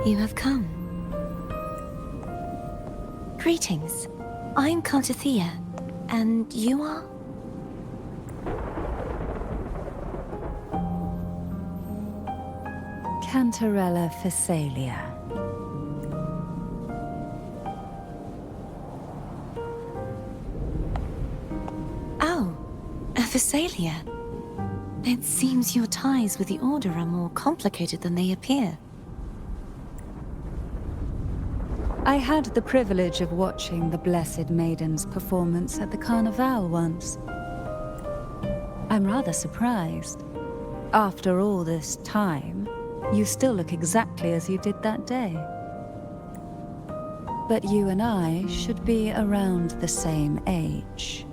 You have come. Greetings. I'm Cartethiya, and you are? Cantarella Phasalia. Oh, a Phasalia. It seems your ties with the Order are more complicated than they appear. I had the privilege of watching the Blessed Maiden's performance at the Carnival once. I'm rather surprised. After all this time, you still look exactly as you did that day. But you and I should be around the same age.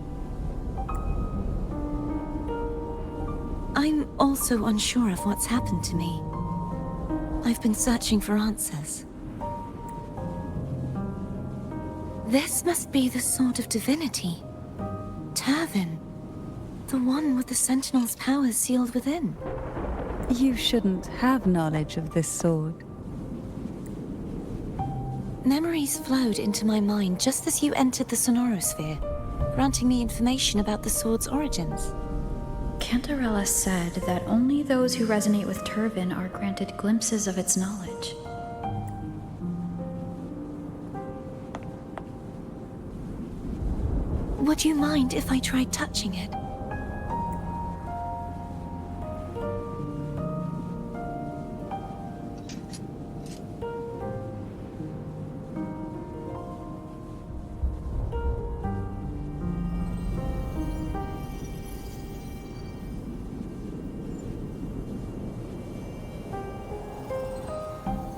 I'm also unsure of what's happened to me. I've been searching for answers. This must be the Sword of Divinity. Tyrvine. The one with the Sentinel's powers sealed within. You shouldn't have knowledge of this sword. Memories flowed into my mind just as you entered the Sonorosphere, granting me information about the sword's origins. Cantarella said that only those who resonate with Tyrvine are granted glimpses of its knowledge. Would you mind if I tried touching it?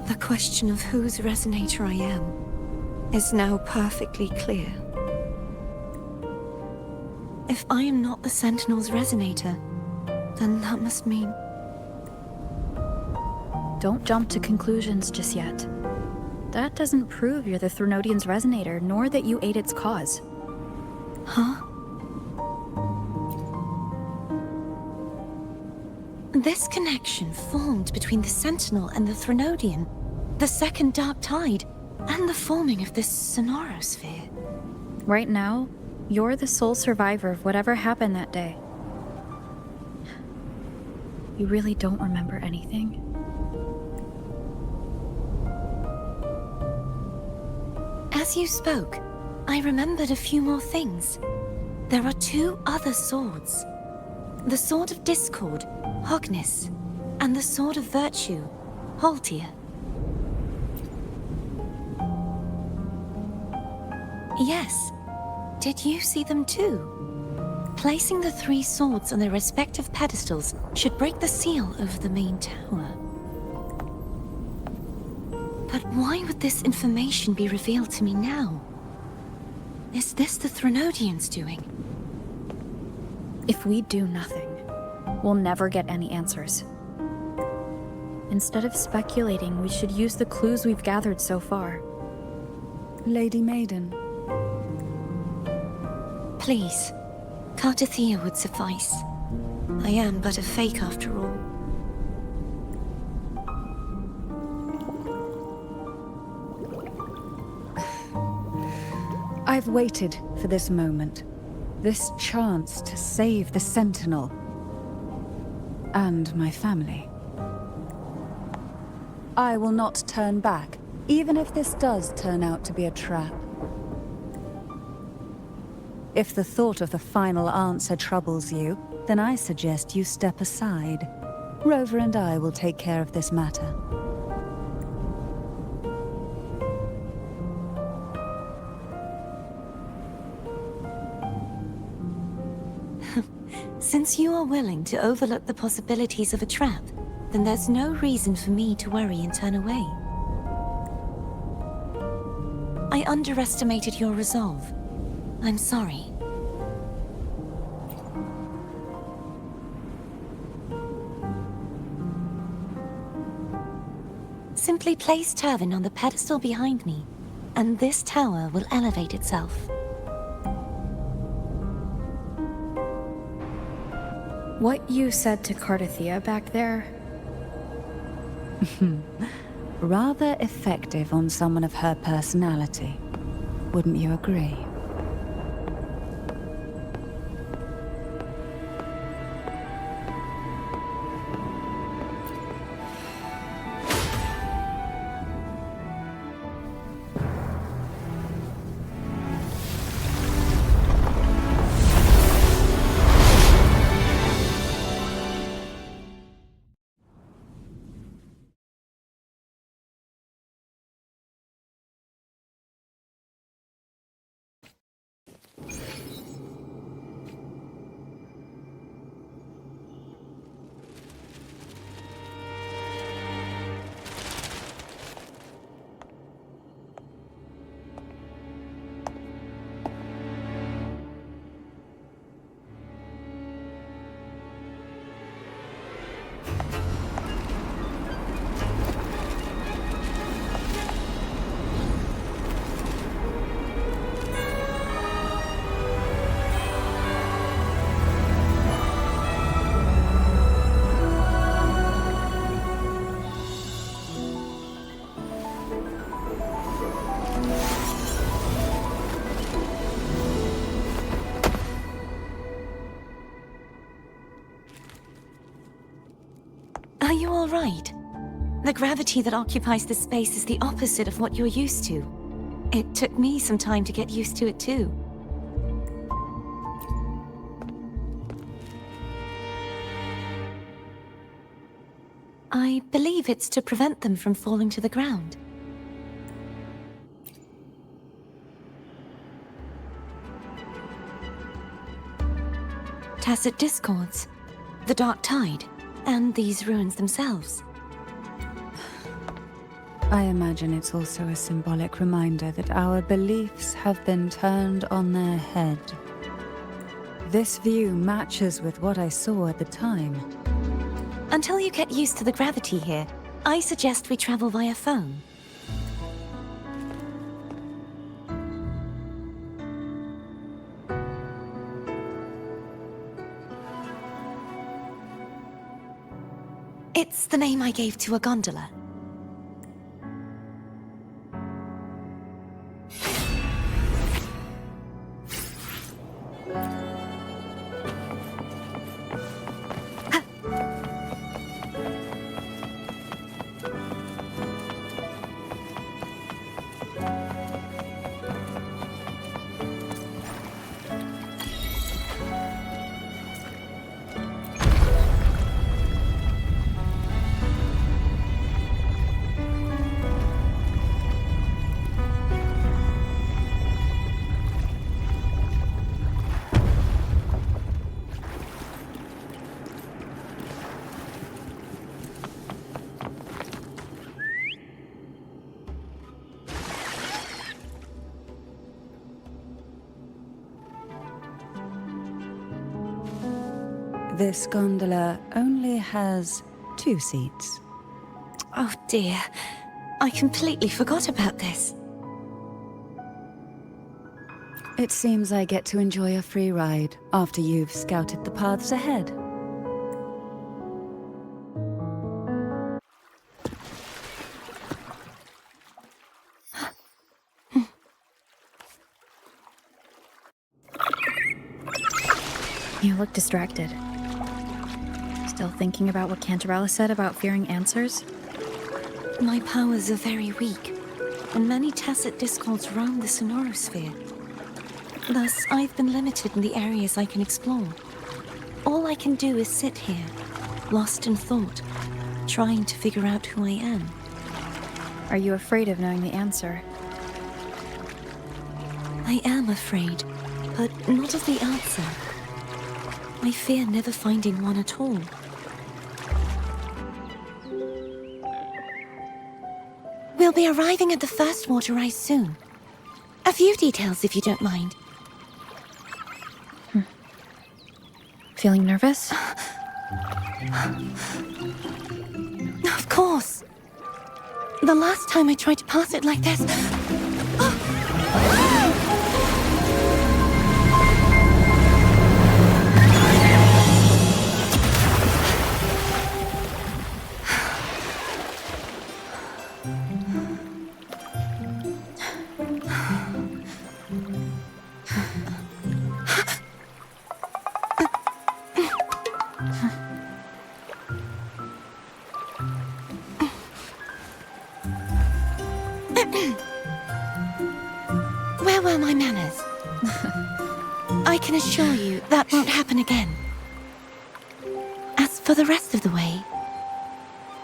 The question of whose resonator I am is now perfectly clear. If I am not the Sentinel's resonator, then that must mean... Don't jump to conclusions just yet. That doesn't prove you're the Threnodian's resonator, nor that you aid its cause. Huh? This connection formed between the Sentinel and the Threnodian, the second Dark Tide, and the forming of this Sonorosphere. Right now, you're the sole survivor of whatever happened that day. You really don't remember anything? As you spoke, I remembered a few more things. There are two other swords. The Sword of Discord, Hognis, and the Sword of Virtue, Haltia. Yes. Did you see them too? Placing the three swords on their respective pedestals should break the seal over the main tower. But why would this information be revealed to me now? Is this the Threnodians' doing? If we do nothing, we'll never get any answers. Instead of speculating, we should use the clues we've gathered so far. Lady Maiden. Please, Cartethiya would suffice. I am but a fake after all. I've waited for this moment. This chance to save the Sentinel. And my family. I will not turn back, even if this does turn out to be a trap. If the thought of the final answer troubles you, then I suggest you step aside. Rover and I will take care of this matter. Since you are willing to overlook the possibilities of a trap, then there's no reason for me to worry and turn away. I underestimated your resolve. I'm sorry. Simply place Tyrvine on the pedestal behind me, and this tower will elevate itself. What you said to Cartethiya back there? Rather effective on someone of her personality. Wouldn't you agree? Are you all right? The gravity that occupies this space is the opposite of what you're used to. It took me some time to get used to it too. I believe it's to prevent them from falling to the ground. Tacit discords, the Dark Tide, and these ruins themselves. I imagine it's also a symbolic reminder that our beliefs have been turned on their head. This view matches with what I saw at the time. Until you get used to the gravity here, I suggest we travel via Phaom. It's the name I gave to a gondola. This gondola only has 2 seats. Oh dear, I completely forgot about this. It seems I get to enjoy a free ride after you've scouted the paths ahead. You look distracted. Still thinking about what Cantarella said about fearing answers? My powers are very weak, and many tacit discords roam the sonorosphere. Thus, I've been limited in the areas I can explore. All I can do is sit here, lost in thought, trying to figure out who I am. Are you afraid of knowing the answer? I am afraid, but not of the answer. I fear never finding one at all. We'll be arriving at the first water rise soon. A few details, if you don't mind. Feeling nervous? Of course. The last time I tried to pass it like this... Where were my manners? I can assure you that won't happen again. As for the rest of the way,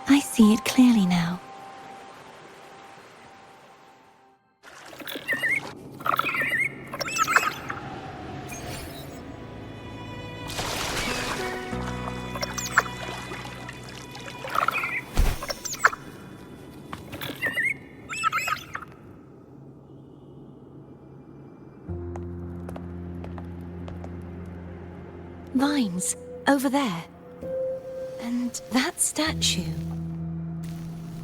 I see it clearly now. Vines, over there. And that statue.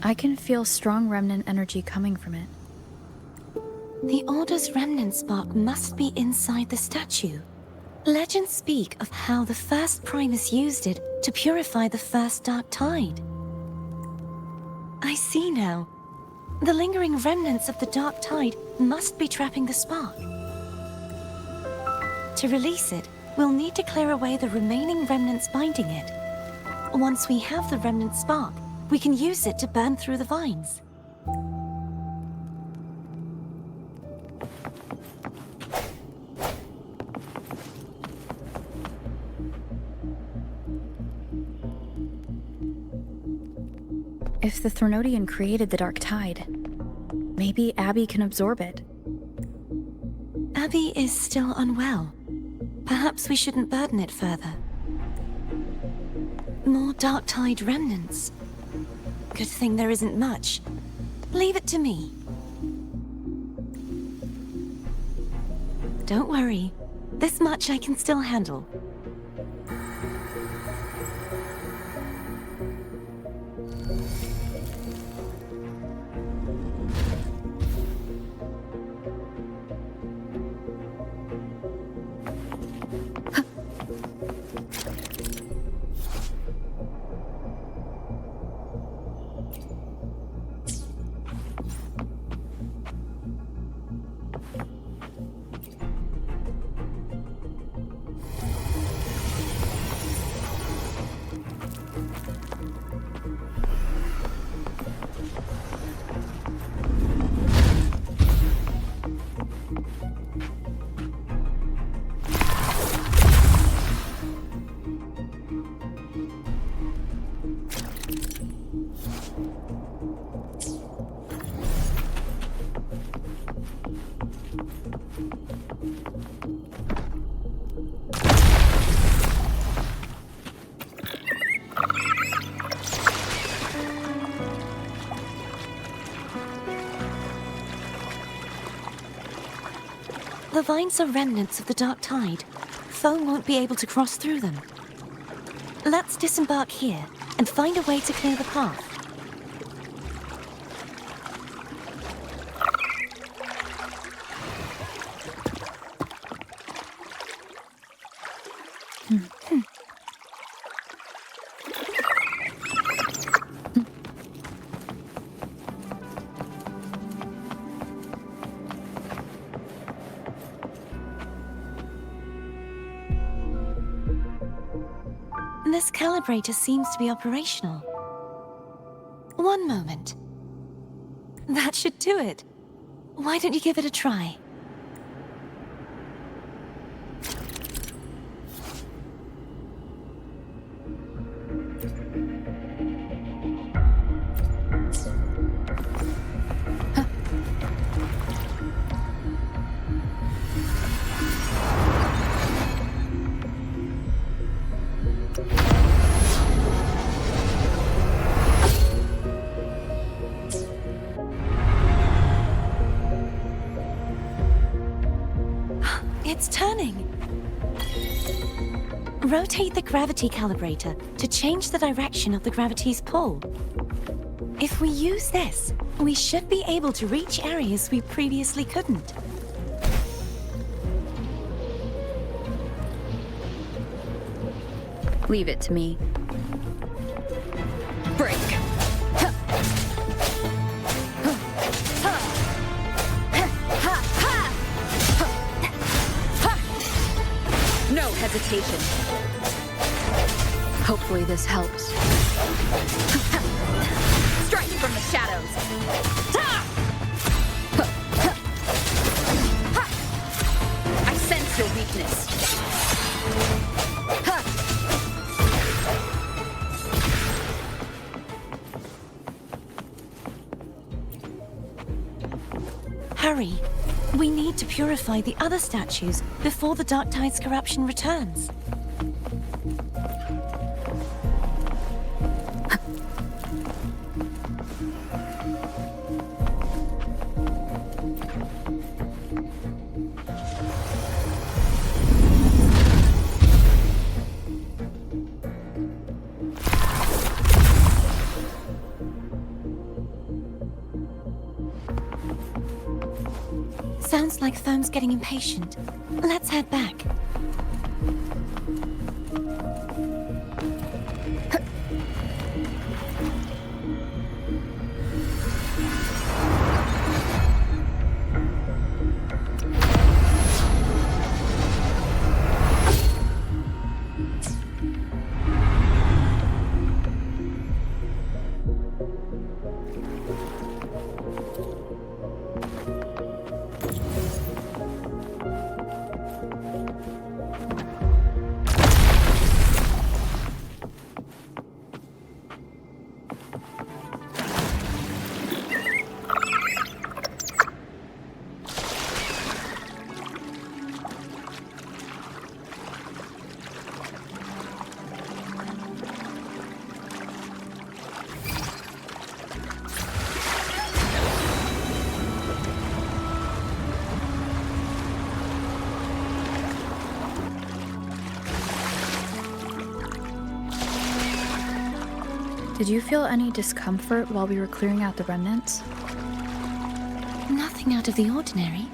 I can feel strong remnant energy coming from it. The Order's remnant spark must be inside the statue. Legends speak of how the first Primus used it to purify the first Dark Tide. I see now. The lingering remnants of the Dark Tide must be trapping the spark. To release it, we'll need to clear away the remaining remnants binding it. Once we have the remnant spark, we can use it to burn through the vines. If the Threnodian created the Dark Tide, maybe Abby can absorb it. Abby is still unwell. Perhaps we shouldn't burden it further. More Dark Tide remnants. Good thing there isn't much. Leave it to me. Don't worry. This much I can still handle. The vines are remnants of the Dark Tide. Phaom won't be able to cross through them. Let's disembark here and find a way to clear the path. This calibrator seems to be operational. One moment. That should do it. Why don't you give it a try? It's turning. Rotate the gravity calibrator to change the direction of the gravity's pull. If we use this, we should be able to reach areas we previously couldn't. Leave it to me. Break. hesitation. Hopefully this helps. Strike from the shadows! I sense your weakness. Hurry. We need to purify the other statues before the Dark Tide's corruption returns. Sounds like Phaom's getting impatient. Let's head back. Did you feel any discomfort while we were clearing out the remnants? Nothing out of the ordinary.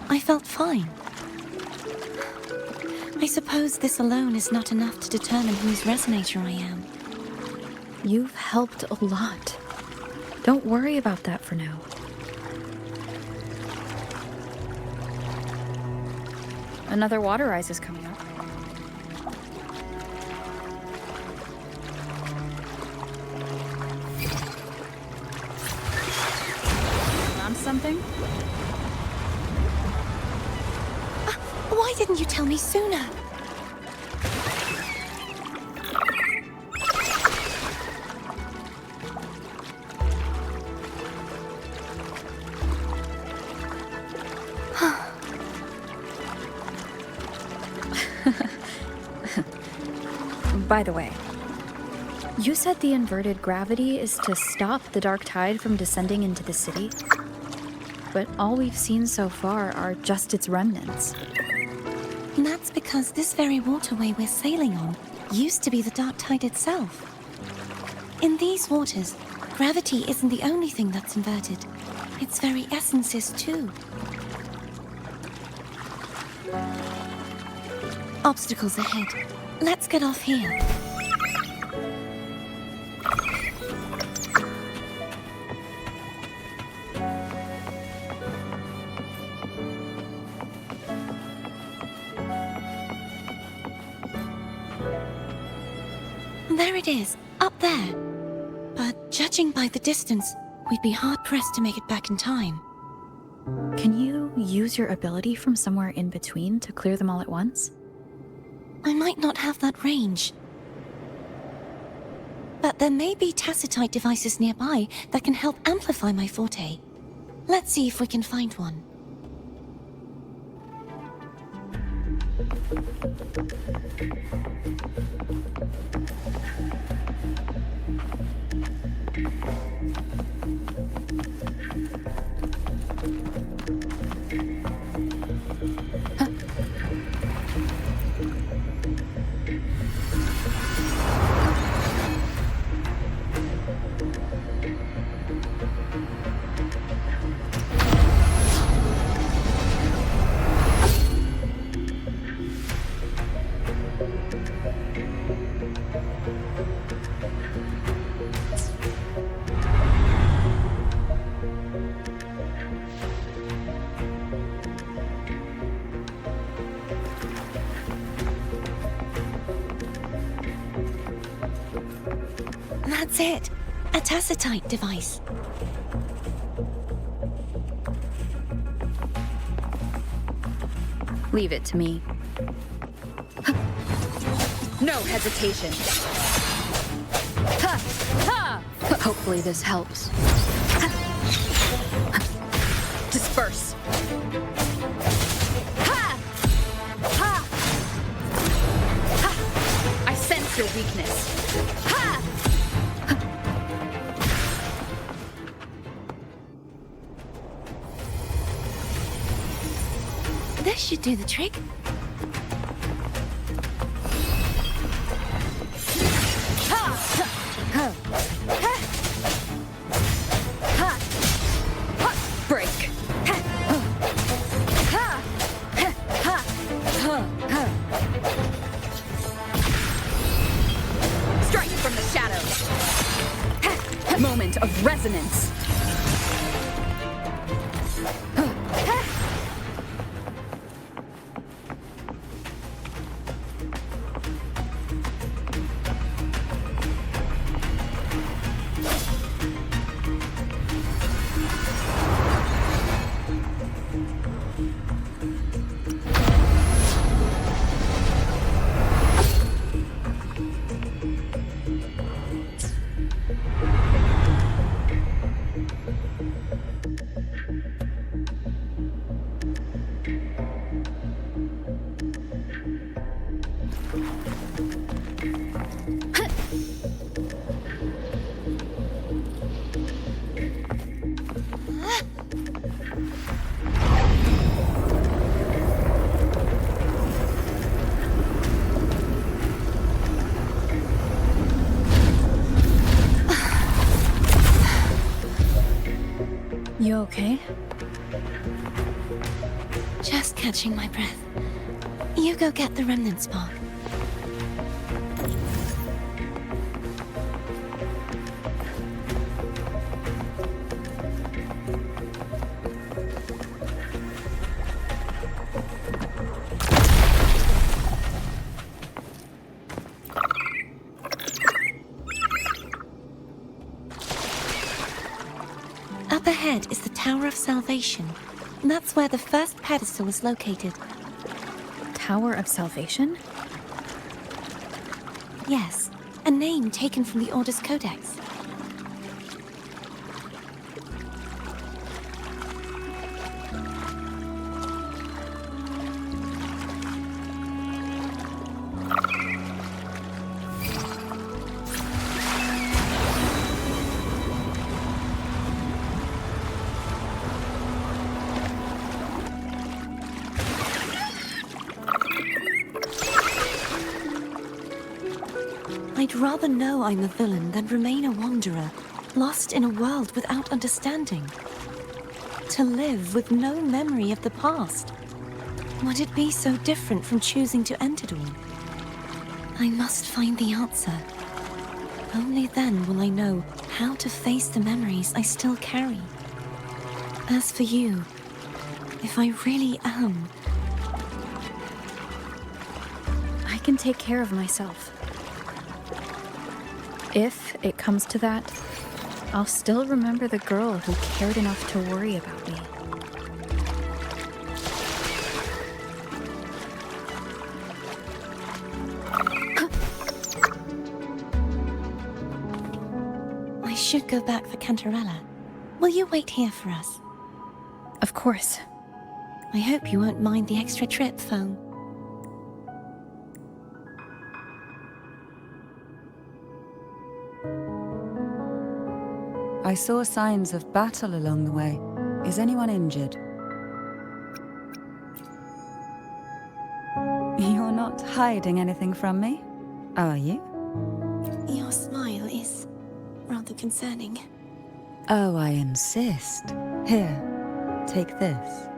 I felt fine. I suppose this alone is not enough to determine whose resonator I am. You've helped a lot. Don't worry about that for now. Another water rise is coming up. Something? Why didn't you tell me sooner? By the way, you said the inverted gravity is to stop the Dark Tide from descending into the city? But all we've seen so far are just its remnants. And that's because this very waterway we're sailing on used to be the Dark Tide itself. In these waters, gravity isn't the only thing that's inverted. Its very essence is too. Obstacles ahead. Let's get off here. There it is, up there. But judging by the distance, we'd be hard-pressed to make it back in time. Can you use your ability from somewhere in between to clear them all at once? I might not have that range. But there may be tacitite devices nearby that can help amplify my forte. Let's see if we can find one. That's it. A tacitite device. Leave it to me. No hesitation. Ha! Ha! Hopefully this helps. Disperse. Ha! Ha! Ha! I sense your weakness. Ha! This should do the trick. Break. Strike from the shadows. Moment of resonance. You okay? Just catching my breath. You go get the remnant spark. Up ahead is the Tower of Salvation. That's where the first pedestal is located. Tower of Salvation? Yes, a name taken from the Order's Codex. I'd rather know I'm a villain than remain a wanderer, lost in a world without understanding. To live with no memory of the past. Would it be so different from choosing to end it all? I must find the answer. Only then will I know how to face the memories I still carry. As for you, if I really am... I can take care of myself. If it comes to that, I'll still remember the girl who cared enough to worry about me. I should go back for Cantarella. Will you wait here for us? Of course. I hope you won't mind the extra trip, Phaom. I saw signs of battle along the way. Is anyone injured? You're not hiding anything from me, are you? Your smile is rather concerning. Oh, I insist. Here, take this.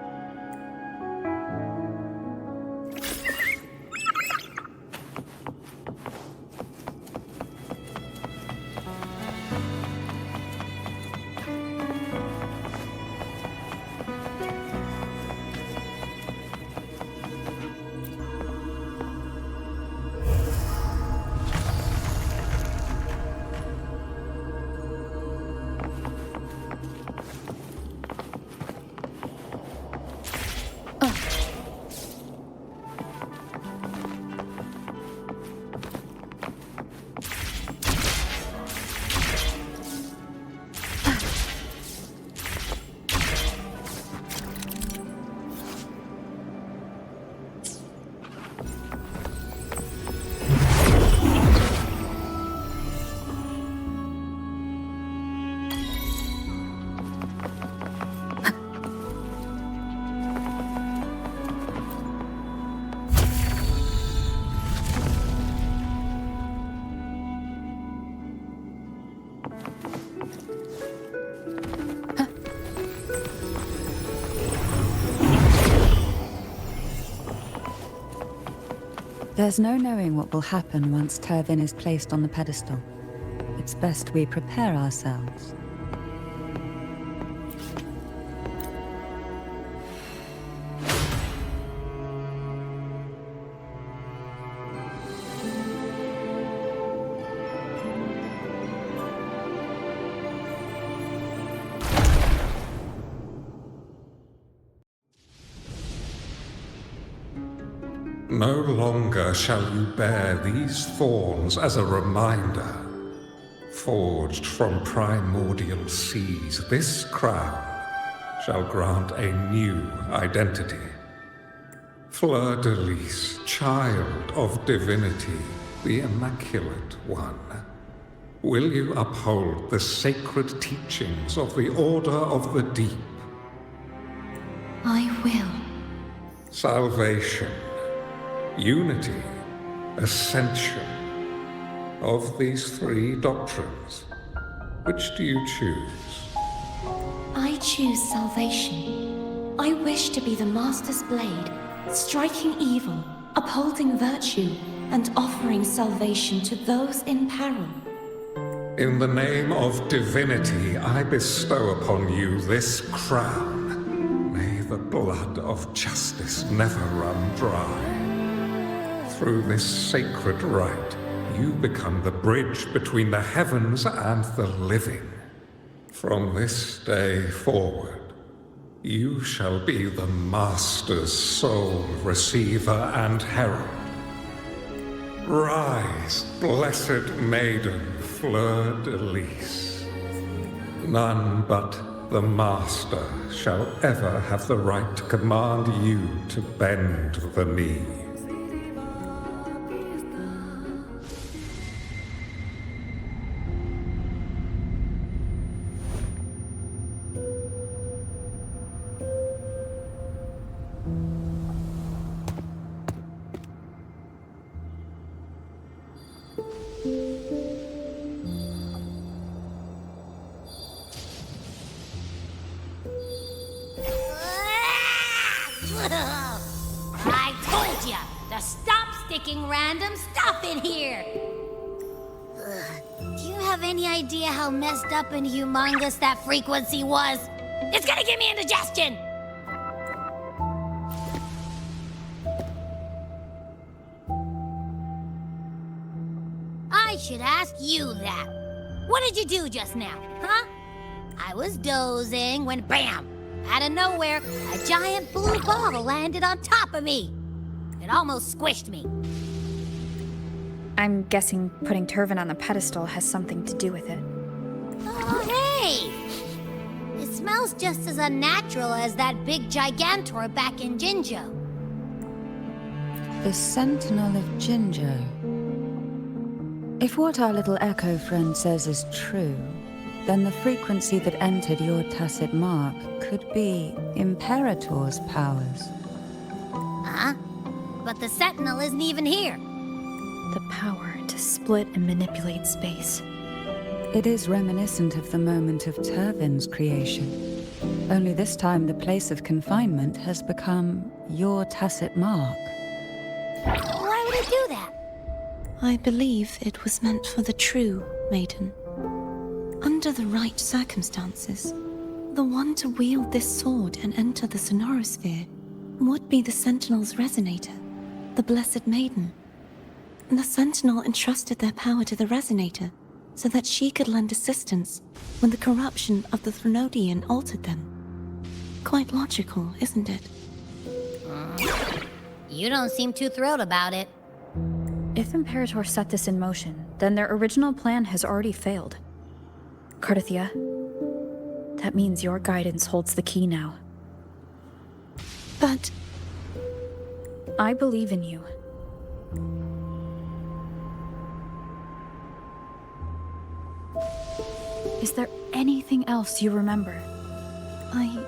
There's no knowing what will happen once Tyrvine is placed on the pedestal. It's best we prepare ourselves. No longer shall you bear these thorns as a reminder. Forged from primordial seas, this crown shall grant a new identity. Fleur-de-lis, child of divinity, the Immaculate One. Will you uphold the sacred teachings of the Order of the Deep? I will. Salvation, unity, ascension. Of these three doctrines, which do you choose? I choose salvation. I wish to be the Master's blade, striking evil, upholding virtue, and offering salvation to those in peril. In the name of divinity, I bestow upon you this crown. May the blood of justice never run dry. Through this sacred rite, you become the bridge between the heavens and the living. From this day forward, you shall be the Master's sole receiver and herald. Rise, blessed maiden, Fleur-de-lis. None but the Master shall ever have the right to command you to bend the knee. I told ya to stop sticking random stuff in here! Do you have any idea how messed up and humongous that frequency was? It's gonna give me indigestion! I should ask you that. What did you do just now, huh? I was dozing when BAM! Out of nowhere, a giant blue ball landed on top of me. It almost squished me. I'm guessing putting Tyrvine on the pedestal has something to do with it. Oh, hey! It smells just as unnatural as that big gigantor back in Jinjo. The Sentinel of Jinjo. If what our little echo friend says is true, then the frequency that entered your tacit mark could be Imperator's powers. Huh? But the Sentinel isn't even here. The power to split and manipulate space. It is reminiscent of the moment of Tyrvine's creation. Only this time the place of confinement has become your tacit mark. Why would it do that? I believe it was meant for the true Maiden. Under the right circumstances, the one to wield this sword and enter the sonorosphere would be the Sentinel's resonator, the Blessed Maiden. The Sentinel entrusted their power to the resonator so that she could lend assistance when the corruption of the Threnodian altered them. Quite logical, isn't it? You don't seem too thrilled about it. If Imperator set this in motion, then their original plan has already failed. Cartethiya, that means your guidance holds the key now. But I believe in you. Is there anything else you remember? I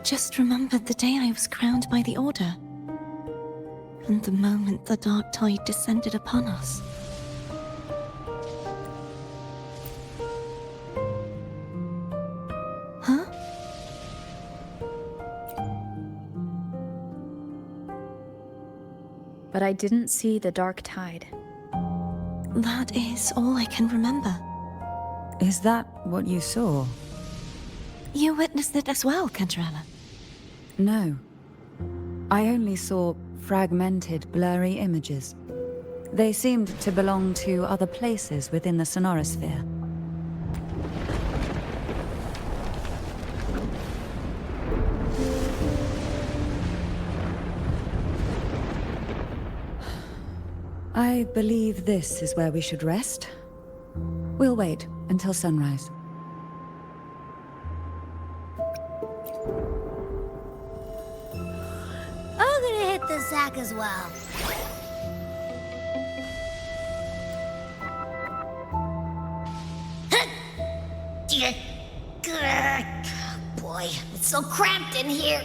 just remembered the day I was crowned by the Order. And the moment the Dark Tide descended upon us. Huh? But I didn't see the Dark Tide. That is all I can remember. Is that what you saw? You witnessed it as well, Cantarella. No. I only saw fragmented, blurry images. They seemed to belong to other places within the sonorosphere. I believe this is where we should rest. We'll wait until sunrise. I'm gonna hit the sack as well. Boy, it's so cramped in here.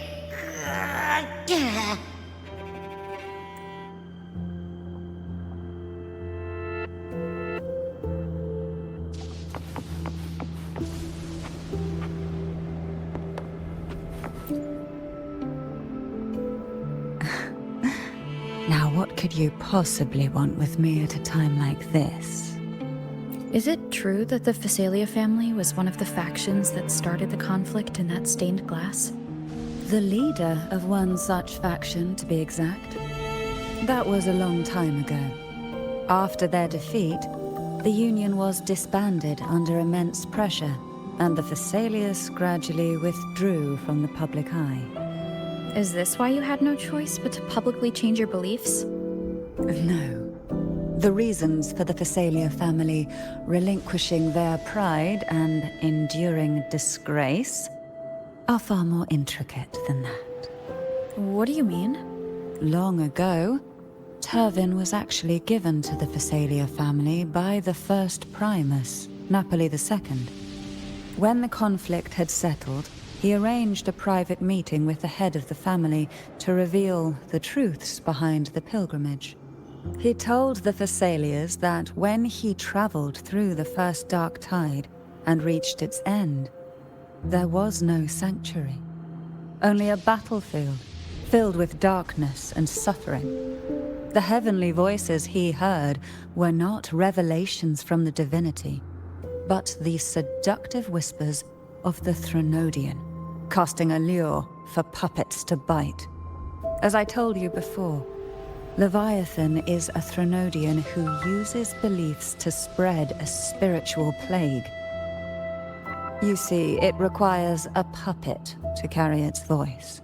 Now, what could you possibly want with me at a time like this? Is it true that the Phasalia family was one of the factions that started the conflict in that stained glass? The leader of one such faction, to be exact. That was a long time ago. After their defeat, the Union was disbanded under immense pressure, and the Phasalias gradually withdrew from the public eye. Is this why you had no choice but to publicly change your beliefs? No. The reasons for the Phasalia family relinquishing their pride and enduring disgrace are far more intricate than that. What do you mean? Long ago, Tyrvine was actually given to the Phasalia family by the first Primus, Napoli II. When the conflict had settled, he arranged a private meeting with the head of the family to reveal the truths behind the pilgrimage. He told the Phasalias that when he traveled through the first Dark Tide and reached its end, there was no sanctuary, only a battlefield filled with darkness and suffering. The heavenly voices he heard were not revelations from the divinity, but the seductive whispers of the Threnodian, casting a lure for puppets to bite. As I told you before, Leviathan is a Threnodian who uses beliefs to spread a spiritual plague. You see, it requires a puppet to carry its voice.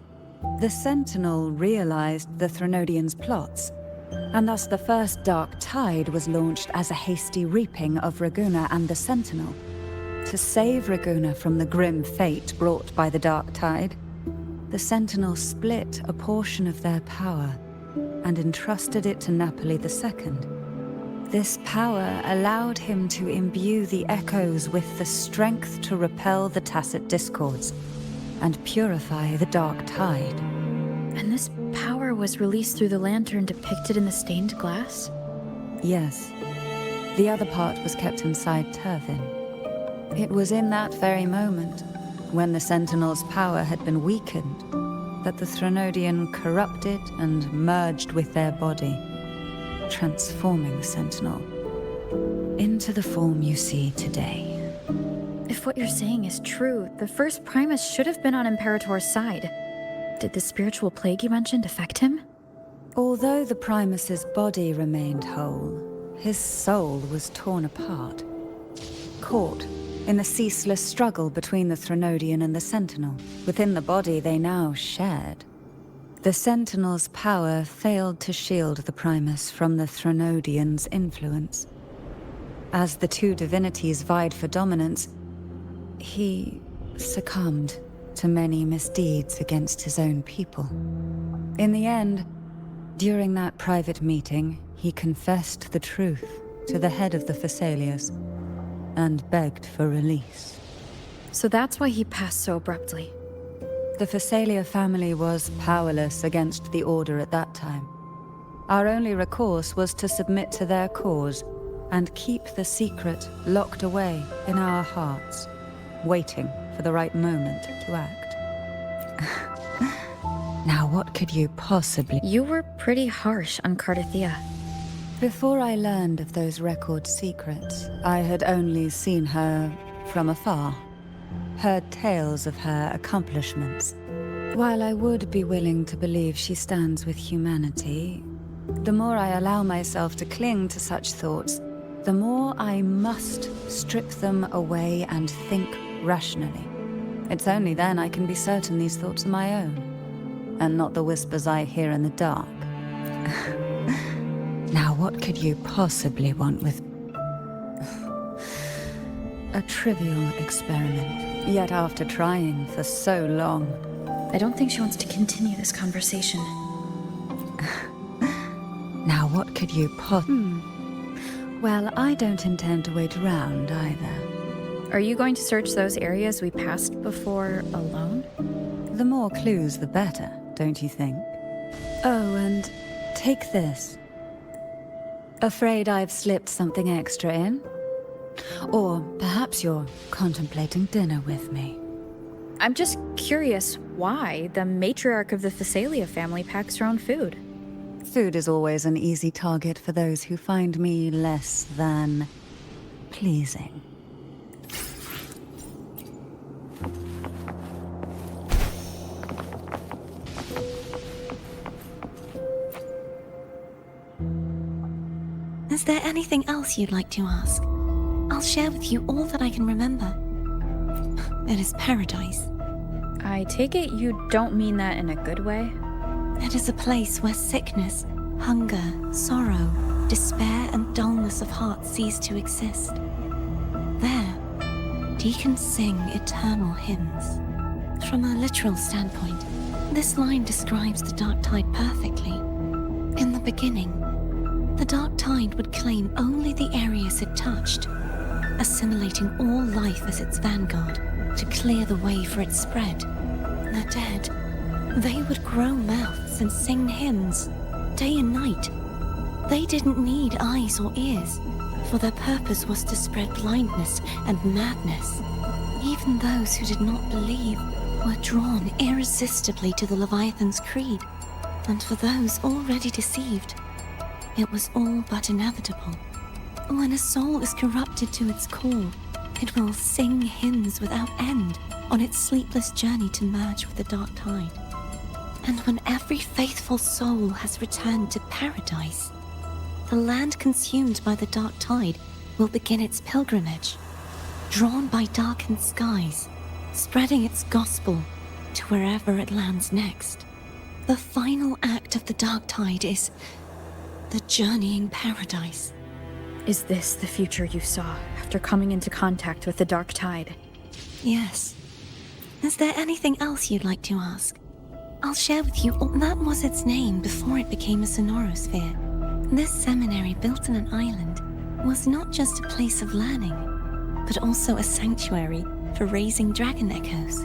The Sentinel realized the Threnodian's plots, and thus the first Dark Tide was launched as a hasty reaping of Raguna and the Sentinel. To save Raguna from the grim fate brought by the Dark Tide, the Sentinel split a portion of their power and entrusted it to Napoli II. This power allowed him to imbue the echoes with the strength to repel the tacit discords and purify the Dark Tide. And this power was released through the lantern depicted in the stained glass? Yes. The other part was kept inside Tyrvine. It was in that very moment, when the Sentinel's power had been weakened, that the Threnodian corrupted and merged with their body, transforming the Sentinel into the form you see today. If what you're saying is true, the first Primus should have been on Imperator's side. Did the spiritual plague you mentioned affect him? Although the Primus's body remained whole, his soul was torn apart, caught in the ceaseless struggle between the Threnodian and the Sentinel. Within the body they now shared. The Sentinel's power failed to shield the Primus from the Threnodian's influence. As the two divinities vied for dominance, he succumbed to many misdeeds against his own people. In the end, during that private meeting, he confessed the truth to the head of the Phasaelias and begged for release. So that's why he passed so abruptly. The Phasaelia family was powerless against the Order at that time. Our only recourse was to submit to their cause and keep the secret locked away in our hearts, waiting for the right moment to act. Now what could you possibly... You were pretty harsh on Cartethiya. Before I learned of those record secrets, I had only seen her from afar, heard tales of her accomplishments. While I would be willing to believe she stands with humanity, the more I allow myself to cling to such thoughts, the more I must strip them away and think rationally. It's only then I can be certain these thoughts are my own, and not the whispers I hear in the dark. Now what could you possibly want with a trivial experiment? Yet after trying for so long... I don't think she wants to continue this conversation. Now what could you Well, I don't intend to wait around either. Are you going to search those areas we passed before alone? The more clues, the better, don't you think? Oh, and take this. Afraid I've slipped something extra in? Or perhaps you're contemplating dinner with me. I'm just curious why the matriarch of the Phasaelia family packs her own food. Food is always an easy target for those who find me less than pleasing. Is there anything else you'd like to ask? I'll share with you all that I can remember. It is paradise. I take it you don't mean that in a good way? It is a place where sickness, hunger, sorrow, despair, and dullness of heart cease to exist. There, deacons sing eternal hymns. From a literal standpoint, this line describes the Dark Tide perfectly. In the beginning, the Dark Tide would claim only the areas it touched, assimilating all life as its vanguard to clear the way for its spread. The dead, they would grow mouths and sing hymns, day and night. They didn't need eyes or ears, for their purpose was to spread blindness and madness. Even those who did not believe were drawn irresistibly to the Leviathan's creed, and for those already deceived, it was all but inevitable. When a soul is corrupted to its core, it will sing hymns without end on its sleepless journey to merge with the Dark Tide. And when every faithful soul has returned to paradise, the land consumed by the Dark Tide will begin its pilgrimage, drawn by darkened skies, spreading its gospel to wherever it lands next. The final act of the Dark Tide is the journeying paradise. Is this the future you saw after coming into contact with the Dark Tide? Yes. Is there anything else you'd like to ask? I'll share with you all. That was its name before it became a sonorosphere. This seminary, built on an island, was not just a place of learning, but also a sanctuary for raising dragon echoes.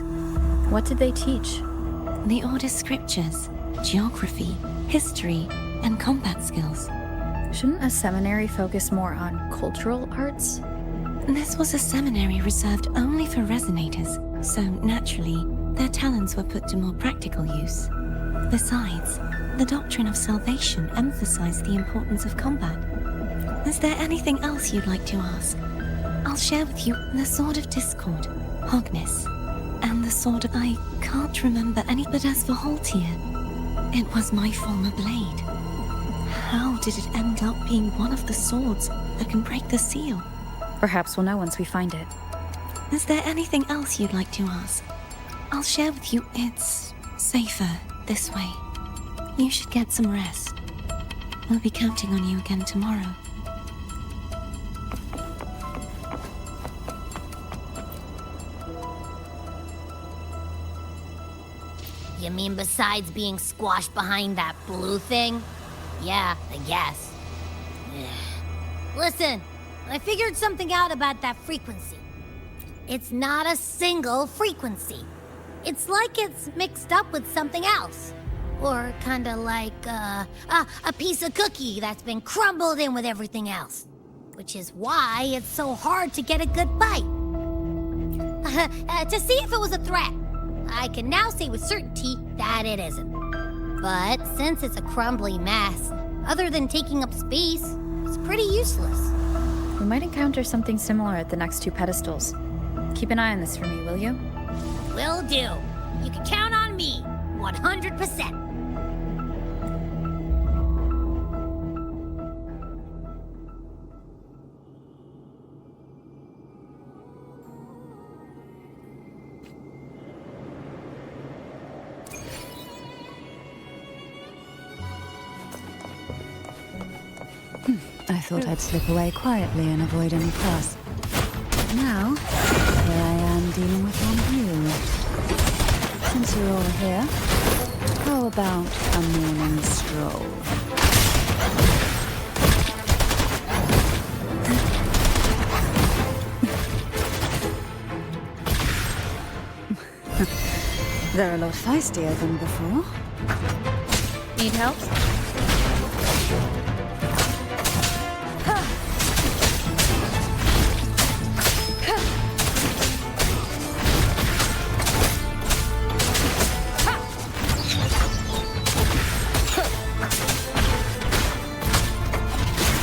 What did they teach? The Order's scriptures, geography, history, and combat skills. Shouldn't a seminary focus more on cultural arts? This was a seminary reserved only for resonators, so naturally, their talents were put to more practical use. Besides, the doctrine of salvation emphasized the importance of combat. Is there anything else you'd like to ask? I'll share with you the Sword of Discord, Hognis, and the Sword of... I can't remember any, but as for Haltier, it was my former blade. How did it end up being one of the swords that can break the seal? Perhaps we'll know once we find it. Is there anything else you'd like to ask? I'll share with you. It's safer this way. You should get some rest. We'll be counting on you again tomorrow. You mean besides being squashed behind that blue thing? Yeah, I guess. Listen, I figured something out about that frequency. It's not a single frequency. It's like it's mixed up with something else. Or kinda like, a piece of cookie that's been crumbled in with everything else. Which is why it's so hard to get a good bite. To see if it was a threat. I can now say with certainty that it isn't. But since it's a crumbly mess, other than taking up space, it's pretty useless. We might encounter something similar at the next two pedestals. Keep an eye on this for me, will you? Will do. You can count on me, 100%. I thought I'd slip away quietly and avoid any fuss. Now, here I am dealing with one of you. Since you're all here, how about a morning stroll? They're a lot feistier than before. Need help?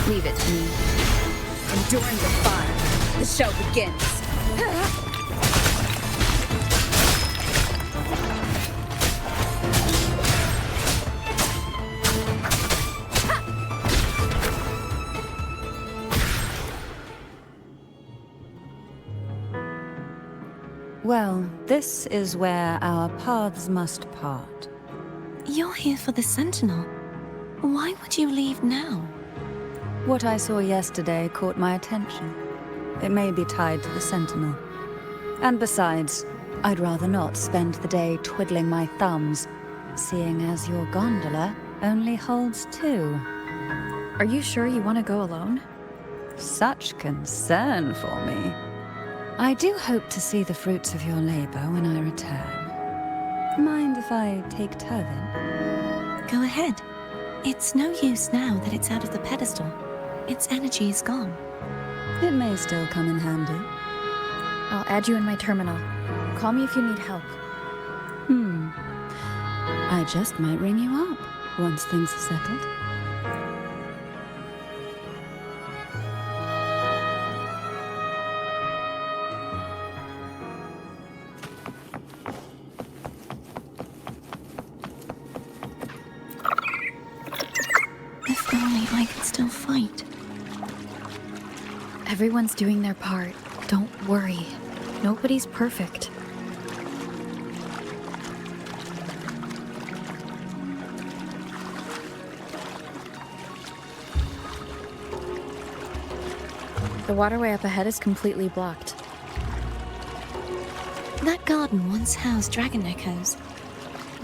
Leave it to me. Enduring the fire, the show begins. Well, this is where our paths must part. You're here for the Sentinel. Why would you leave now? What I saw yesterday caught my attention. It may be tied to the Sentinel. And besides, I'd rather not spend the day twiddling my thumbs, seeing as your gondola only holds 2. Are you sure you want to go alone? Such concern for me. I do hope to see the fruits of your labor when I return. Mind if I take Tyrvine? Go ahead. It's no use now that it's out of the pedestal. Its energy is gone. It may still come in handy. I'll add you in my terminal. Call me if you need help. I just might ring you up once things are settled. If only I could still fight. Everyone's doing their part. Don't worry. Nobody's perfect. The waterway up ahead is completely blocked. That garden once housed dragon echoes.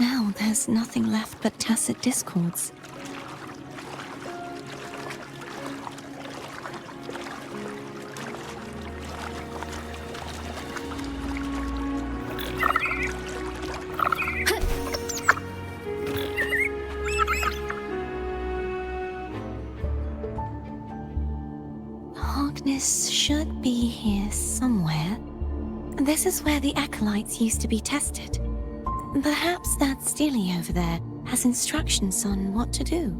Now there's nothing left but tacit discords. Hognis should be here somewhere. This is where the acolytes used to be tested. Perhaps that Steely over there has instructions on what to do.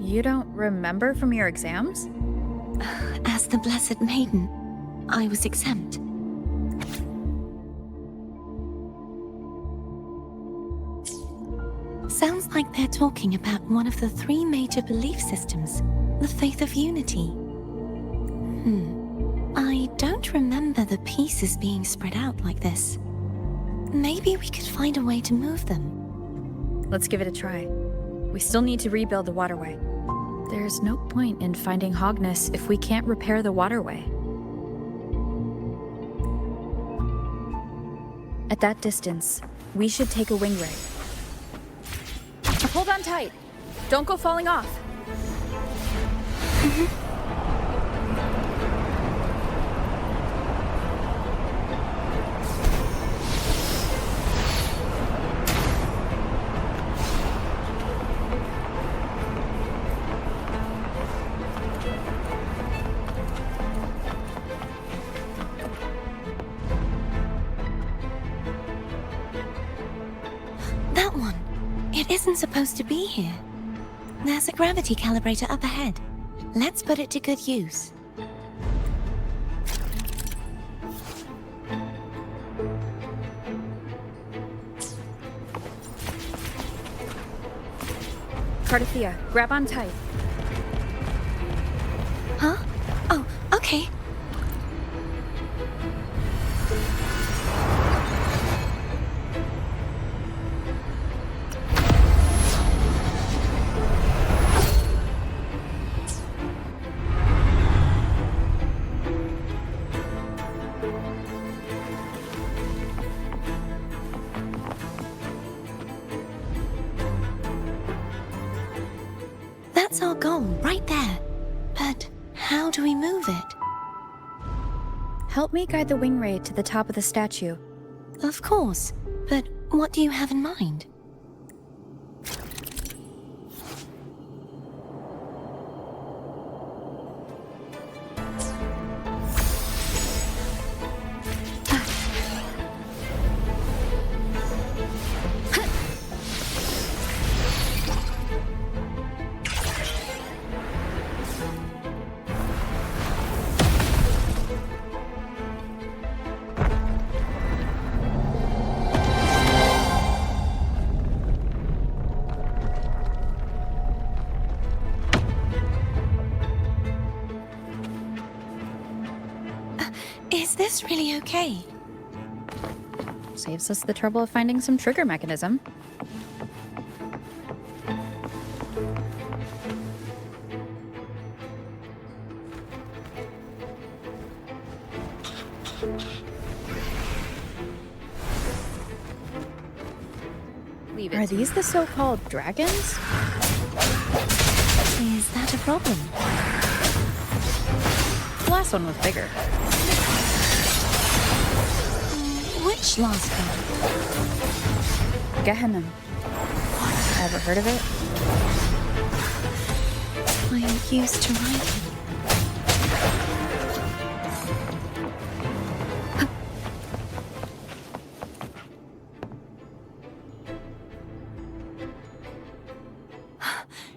You don't remember from your exams? As the Blessed Maiden, I was exempt. Sounds like they're talking about one of the 3 major belief systems, the faith of unity. I don't remember the pieces being spread out like this. Maybe we could find a way to move them. Let's give it a try. We still need to rebuild the waterway. There's no point in finding Hognis if we can't repair the waterway. At that distance, we should take a Wingray. Hold on tight. Don't go falling off. That one. It isn't supposed to be here. There's a gravity calibrator up ahead. Let's put it to good use. Cartethiya, grab on tight. Huh? Oh, okay. That's our goal, right there. But how do we move it? Help me guide the Wingray to the top of the statue. Of course, but what do you have in mind? Is this really okay? Saves us the trouble of finding some trigger mechanism. Are these the so-called dragons? Is that a problem? The last one was bigger. Which last one? Gehenna. Ever heard of it? I'm used to riding.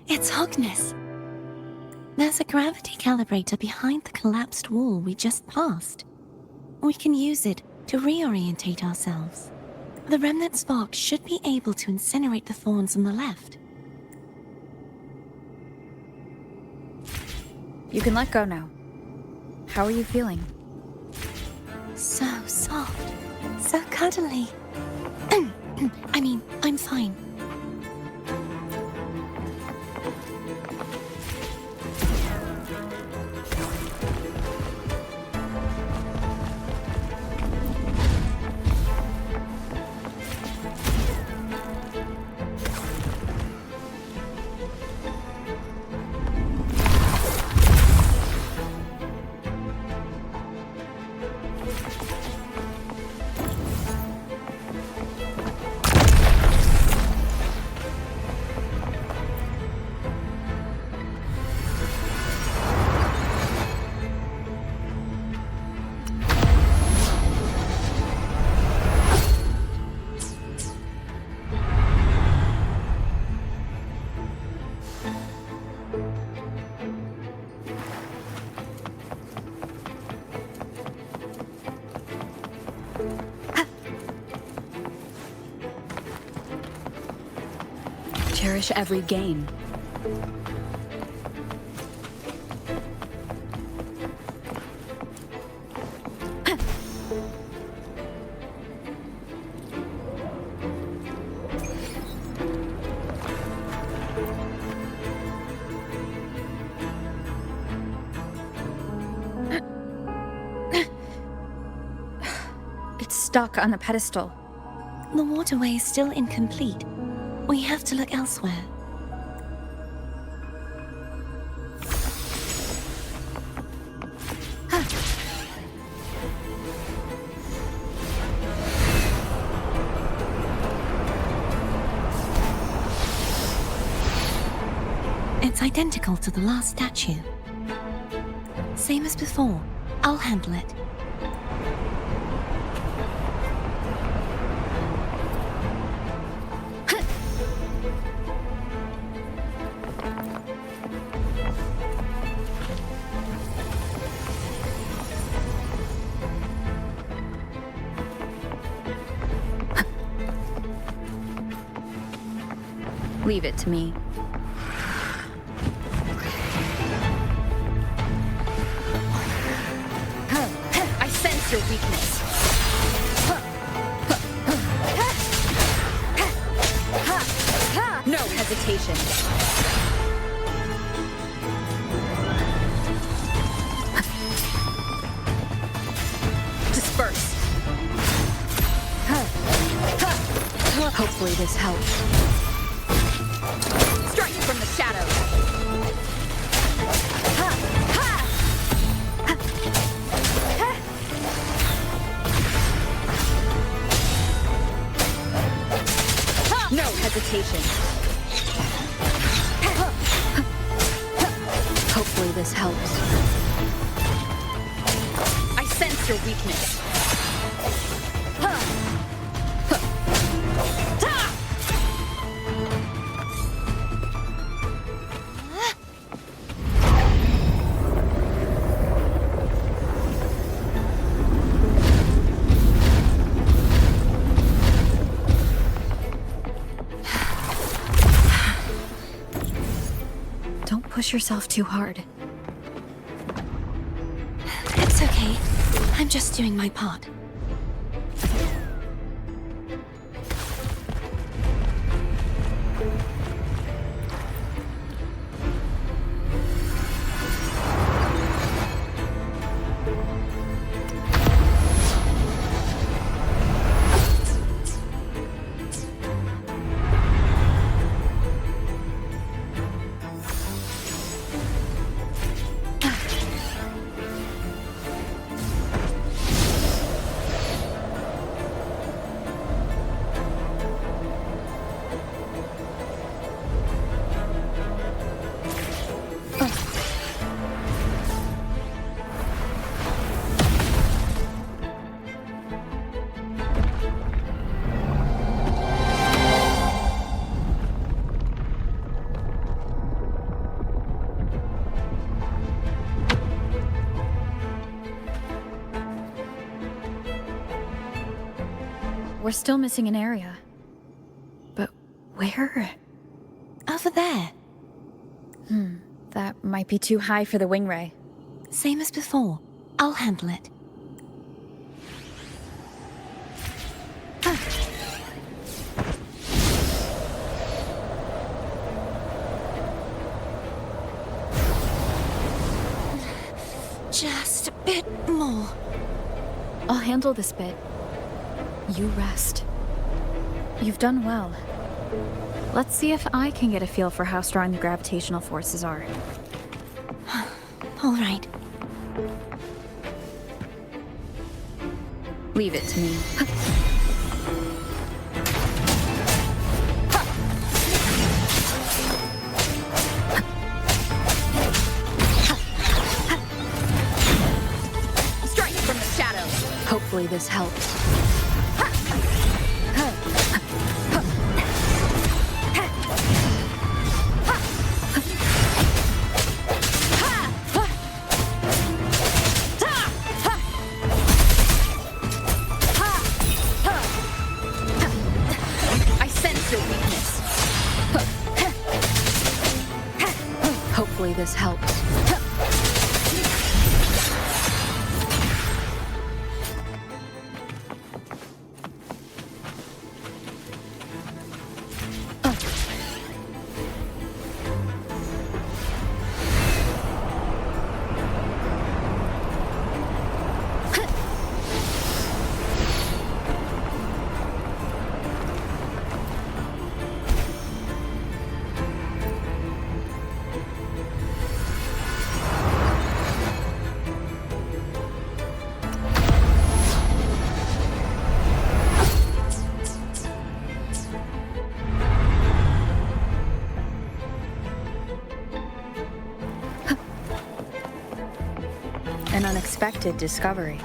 It's Hognis. There's a gravity calibrator behind the collapsed wall we just passed. We can use it to reorientate ourselves. The remnant spark should be able to incinerate the thorns on the left. You can let go now. How are you feeling? So soft. So cuddly. I mean, I'm fine. Cherish every gain. stuck on the pedestal. The waterway is still incomplete. We have to look elsewhere. It's identical to the last statue. Same as before. I'll handle it. Leave it to me. I sense your weakness. No hesitation. Disperse. Hopefully this helps. Strike from the shadows. No hesitation. Hopefully this helps. I sense your weakness. Push yourself too hard. It's okay. I'm just doing my part. We're still missing an area. But where? Over there. That might be too high for the Wingray. Same as before. I'll handle it. Just a bit more. I'll handle this bit. You rest. You've done well. Let's see if I can get a feel for how strong the gravitational forces are. All right. Leave it to me. Strike from the shadows. Hopefully this helps. Hopefully this helps. An unexpected discovery.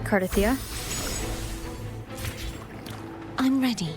Cartethiya? I'm ready.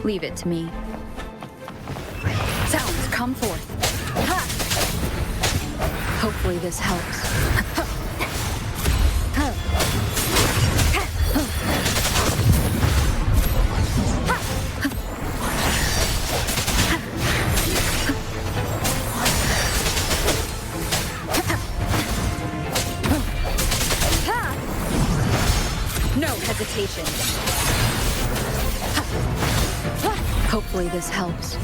Leave it to me. Sounds, come forth. Ha! Hopefully this helps. No hesitation. Hopefully this helps.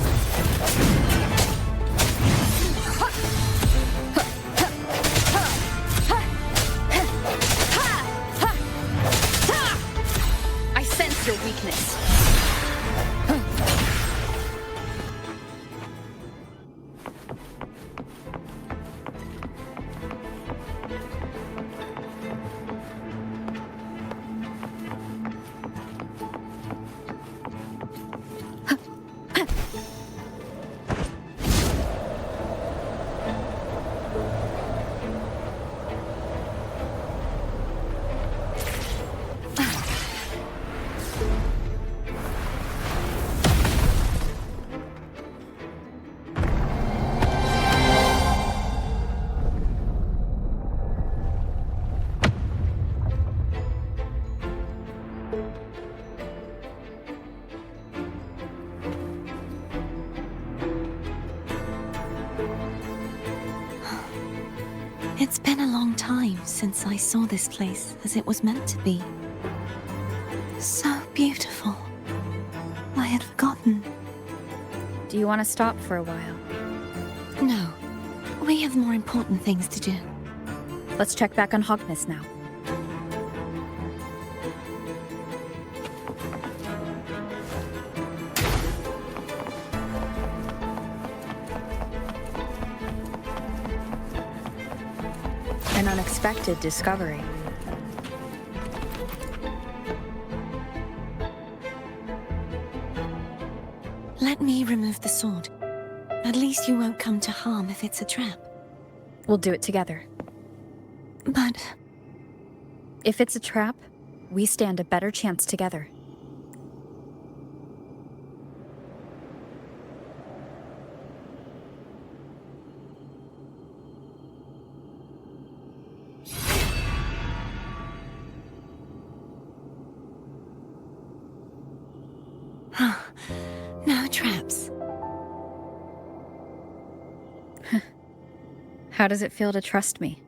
I sense your weakness. It's been a long time since I saw this place as it was meant to be. So beautiful. I had forgotten. Do you want to stop for a while? No. We have more important things to do. Let's check back on Hognis now. An unexpected discovery. Let me remove the sword. At least you won't come to harm if it's a trap. We'll do it together. But If it's a trap, we stand a better chance together. no traps. How does it feel to trust me?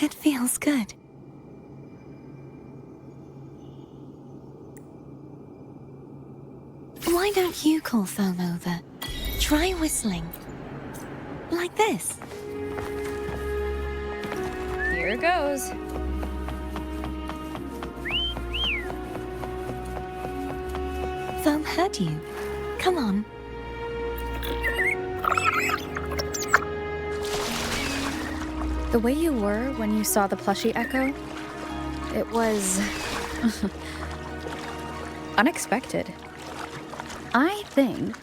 It feels good. Why don't you call Phaom over? Try whistling. Like this. Here goes. Phaom heard you. Come on, The way you were when you saw the plushie echo, it was unexpected. I think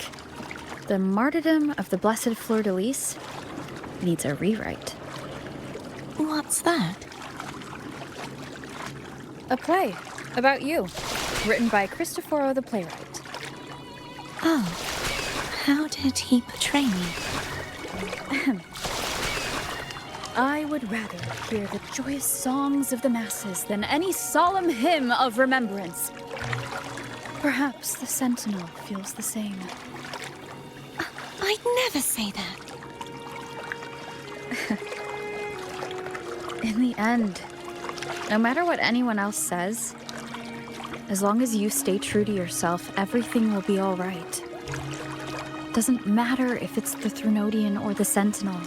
the martyrdom of the Blessed Fleur-de-Lis needs a rewrite. What's that? A play about you, written by Cristoforo the playwright. Oh, how did he portray me? I would rather hear the joyous songs of the masses than any solemn hymn of remembrance. Perhaps the Sentinel feels the same. I'd never say that. In the end, no matter what anyone else says, as long as you stay true to yourself, everything will be all right. Doesn't matter if it's the Threnodian or the Sentinel.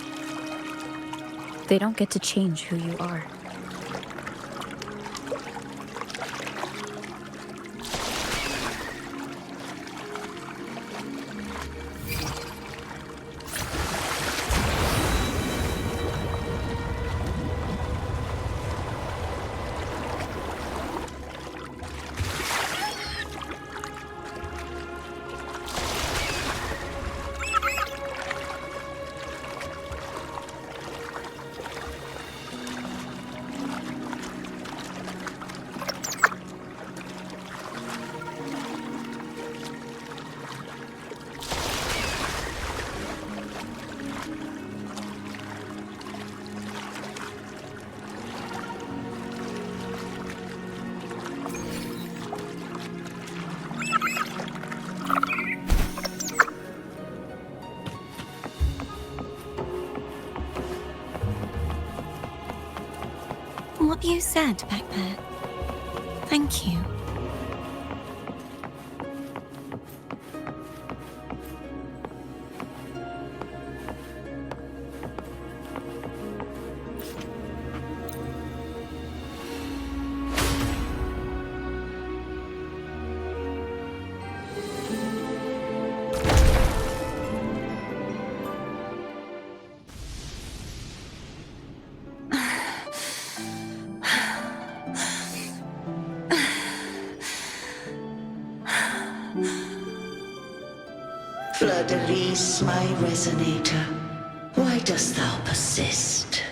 They don't get to change who you are. What you said back there. Thank you. Fleur-de-Lis, my resonator, why dost thou persist?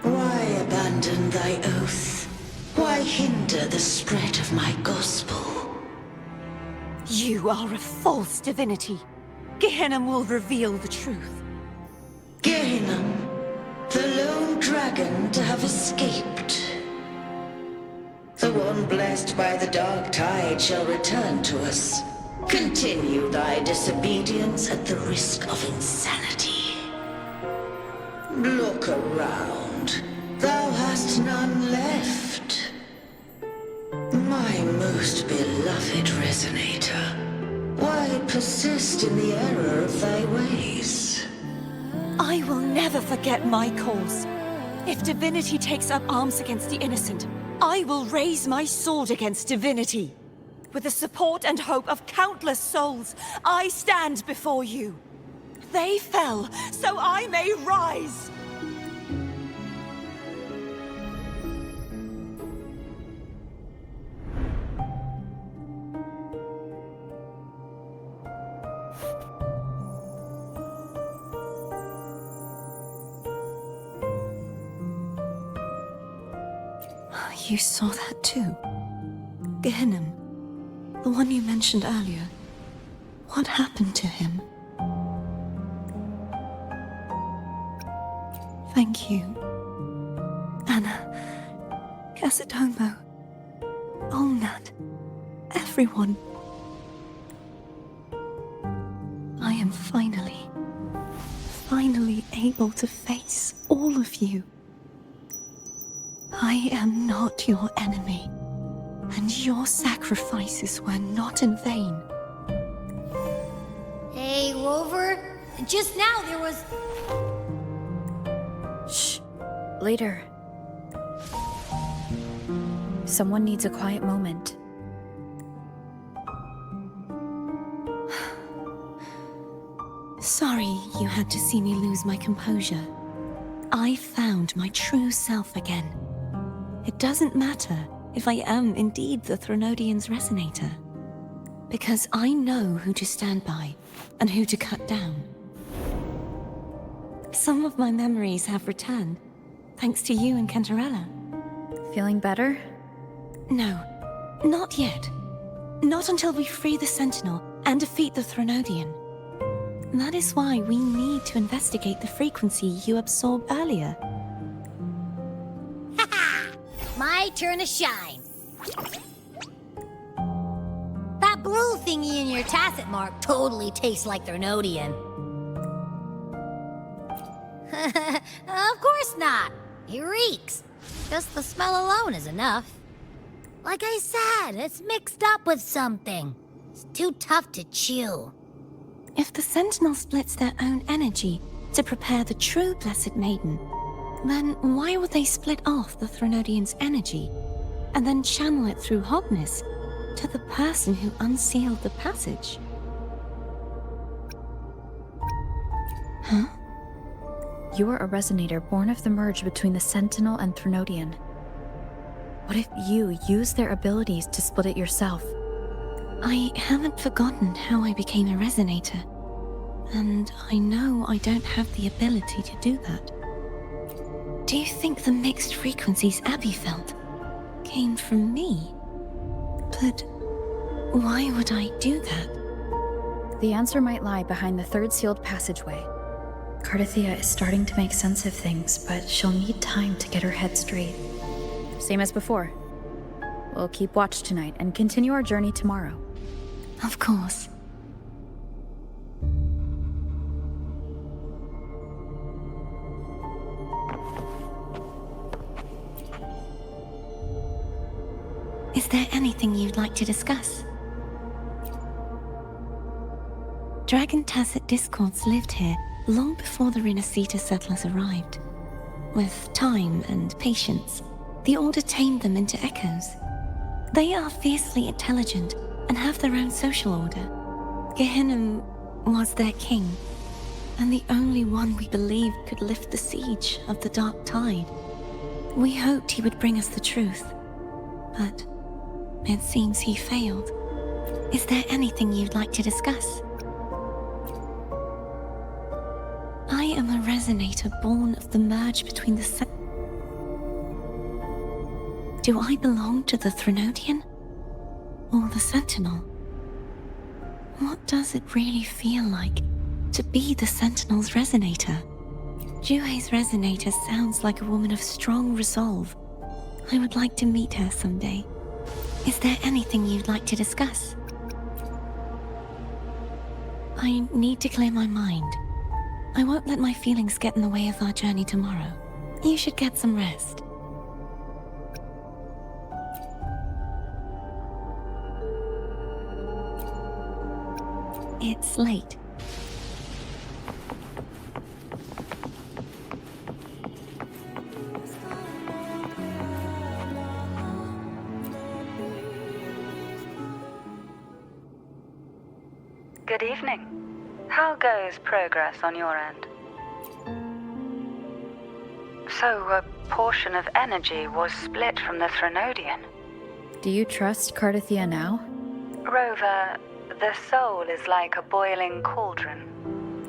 Why abandon thy oath? Why hinder the spread of my gospel? You are a false divinity. Gehenna will reveal the truth. Gehenna, the lone dragon to have escaped. The one blessed by the Dark Tide shall return to us. Continue thy disobedience at the risk of insanity. Look around. Thou hast none left. My most beloved resonator, why persist in the error of thy ways? I will never forget my cause. If divinity takes up arms against the innocent, I will raise my sword against divinity. With the support and hope of countless souls, I stand before you. They fell, so I may rise! You saw that too? Gehenna, the one you mentioned earlier. What happened to him? Thank you. Anna, Casitomo, Olnat, everyone. I am finally able to face all of you. I am not your enemy, and your sacrifices were not in vain. Hey, Rover. Just now there was... Shh. Later. Someone needs a quiet moment. Sorry you had to see me lose my composure. I found my true self again. It doesn't matter if I am indeed the Threnodian's resonator, because I know who to stand by and who to cut down. Some of my memories have returned, thanks to you and Cantarella. Feeling better? No, not yet. Not until we free the Sentinel and defeat the Threnodian. That is why we need to investigate the frequency you absorbed earlier. My turn to shine. That blue thingy in your tacit mark totally tastes like Threnodian. Of course not. It reeks. Just the smell alone is enough. Like I said, it's mixed up with something. It's too tough to chew. If the Sentinel splits their own energy to prepare the true Blessed Maiden, then why would they split off the Threnodian's energy and then channel it through Hognis to the person who unsealed the passage? Huh? You are a resonator born of the merge between the Sentinel and Threnodian. What if you use their abilities to split it yourself? I haven't forgotten how I became a resonator, and I know I don't have the ability to do that. Do you think the mixed frequencies Abby felt came from me? But why would I do that? The answer might lie behind the third sealed passageway. Cartethiya is starting to make sense of things, but she'll need time to get her head straight. Same as before. We'll keep watch tonight and continue our journey tomorrow. Of course. Is there anything you'd like to discuss? Dragon Tacit discords lived here long before the Renacita settlers arrived. With time and patience, the Order tamed them into echoes. They are fiercely intelligent and have their own social order. Gehinnom was their king, and the only one we believed could lift the siege of the Dark Tide. We hoped he would bring us the truth, but it seems he failed. Is there anything you'd like to discuss? I am a resonator born of the merge between the Do I belong to the Threnodian? Or the Sentinel? What does it really feel like to be the Sentinel's resonator? Juhe's resonator sounds like a woman of strong resolve. I would like to meet her someday. Is there anything you'd like to discuss? I need to clear my mind. I won't let my feelings get in the way of our journey tomorrow. You should get some rest. It's late. Good evening. How goes progress on your end? So, a portion of energy was split from the Threnodian. Do you trust Cartethiya now? Rover, the soul is like a boiling cauldron.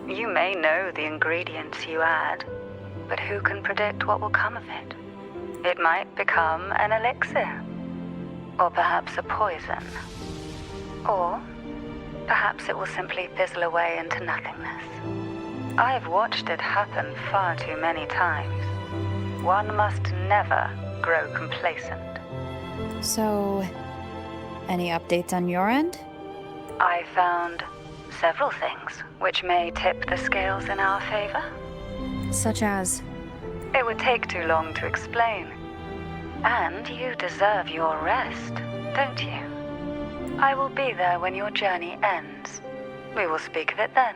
You may know the ingredients you add, but who can predict what will come of it? It might become an elixir, or perhaps a poison, or perhaps it will simply fizzle away into nothingness. I've watched it happen far too many times. One must never grow complacent. So, any updates on your end? I found several things which may tip the scales in our favor. Such as? It would take too long to explain. And you deserve your rest, don't you? I will be there when your journey ends. We will speak of it then.